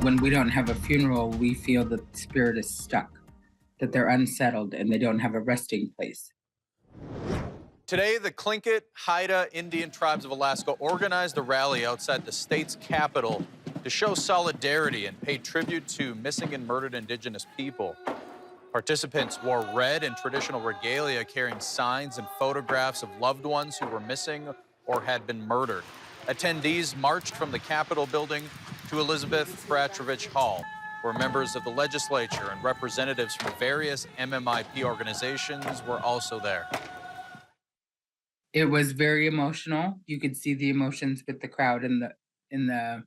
when we don't have a funeral, we feel that the spirit is stuck, that they're unsettled and they don't have a resting place. Today, the Tlingit Haida Indian Tribes of Alaska organized a rally outside the state's capital to show solidarity and pay tribute to missing and murdered Indigenous people. Participants wore red and traditional regalia, carrying signs and photographs of loved ones who were missing or had been murdered. Attendees marched from the Capitol building to Elizabeth Bratrovich Hall, where members of the legislature and representatives from various MMIP organizations were also there. It was very emotional. You could see the emotions with the crowd and in the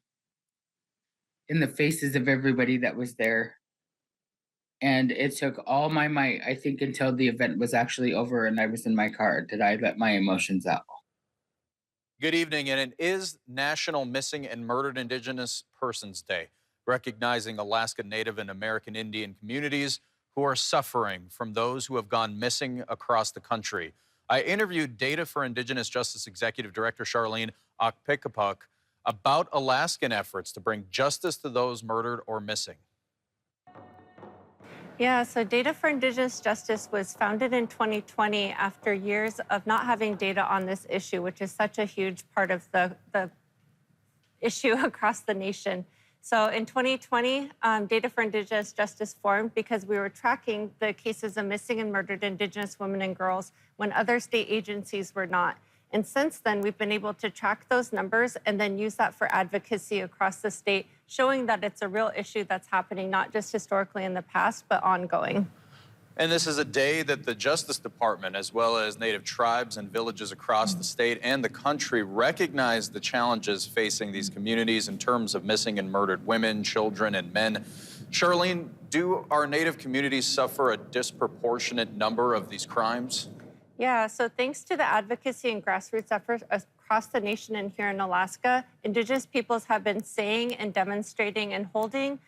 faces of everybody that was there. And it took all my might, I think, until the event was actually over and I was in my car, did I let my emotions out. Good evening, and it is National Missing and Murdered Indigenous Persons Day, recognizing Alaska Native and American Indian communities who are suffering from those who have gone missing across the country. I interviewed Data for Indigenous Justice Executive Director Charlene Aqpik Apok about Alaskan efforts to bring justice to those murdered or missing. Yeah, so Data for Indigenous Justice was founded in 2020 after years of not having data on this issue, which is such a huge part of the issue across the nation. So in 2020, Data for Indigenous Justice formed because we were tracking the cases of missing and murdered Indigenous women and girls when other state agencies were not. And since then, we've been able to track those numbers and then use that for advocacy across the state, showing that it's a real issue that's happening, not just historically in the past, but ongoing. And this is a day that the Justice Department, as well as Native tribes and villages across the state and the country, recognize the challenges facing these communities in terms of missing and murdered women, children, and men. Charlene, do our Native communities suffer a disproportionate number of these crimes? Yeah, so thanks to the advocacy and grassroots efforts across the nation and here in Alaska, Indigenous peoples have been saying and demonstrating and holding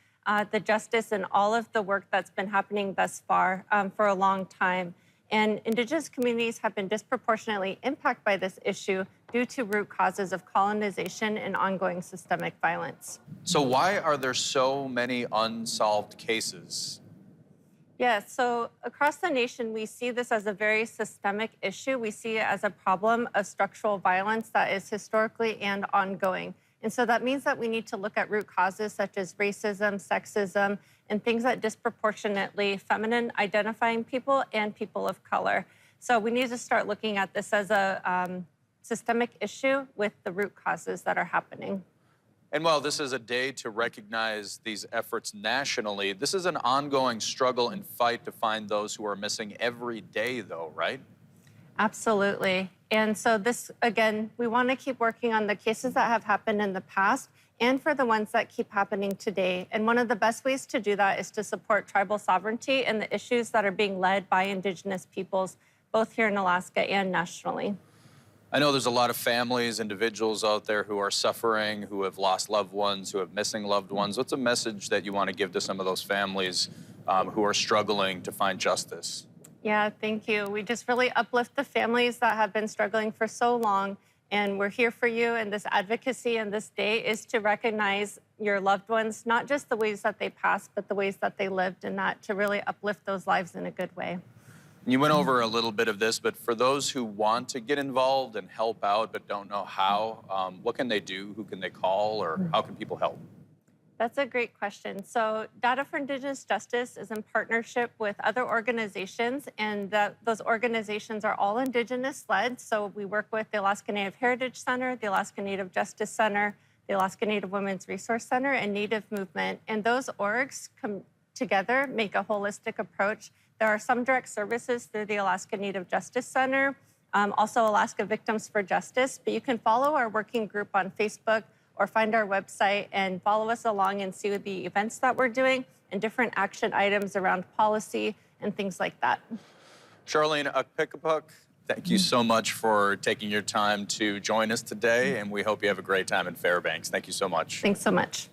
the justice and all of the work that's been happening thus far for a long time. And Indigenous communities have been disproportionately impacted by this issue due to root causes of colonization and ongoing systemic violence. So why are there so many unsolved cases? Yeah, so across the nation, we see this as a very systemic issue. We see it as a problem of structural violence that is historically and ongoing. And so that means that we need to look at root causes such as racism, sexism, and things that disproportionately feminine identifying people and people of color. So we need to start looking at this as a systemic issue with the root causes that are happening. And while this is a day to recognize these efforts nationally, this is an ongoing struggle and fight to find those who are missing every day, though, right? Absolutely. And so this, again, we want to keep working on the cases that have happened in the past and for the ones that keep happening today. And one of the best ways to do that is to support tribal sovereignty and the issues that are being led by Indigenous peoples, both here in Alaska and nationally. I know there's a lot of families, individuals out there who are suffering, who have lost loved ones, who have missing loved ones. What's a message that you want to give to some of those families who are struggling to find justice? Yeah, thank you. We just really uplift the families that have been struggling for so long, and we're here for you. And this advocacy and this day is to recognize your loved ones, not just the ways that they passed, but the ways that they lived, and that to really uplift those lives in a good way. You went over a little bit of this, but for those who want to get involved and help out but don't know how, what can they do? Who can they call, or how can people help? That's a great question. So Data for Indigenous Justice is in partnership with other organizations, and those organizations are all Indigenous-led. So we work with the Alaska Native Heritage Center, the Alaska Native Justice Center, the Alaska Native Women's Resource Center, and Native Movement. And those orgs come together, make a holistic approach. There are some direct services through the Alaska Native Justice Center, also Alaska Victims for Justice, but you can follow our working group on Facebook or find our website and follow us along and see the events that we're doing and different action items around policy and things like that. Charlene Aqpik Apok, thank you so much for taking your time to join us today, and we hope you have a great time in Fairbanks. Thank you so much. Thanks so much.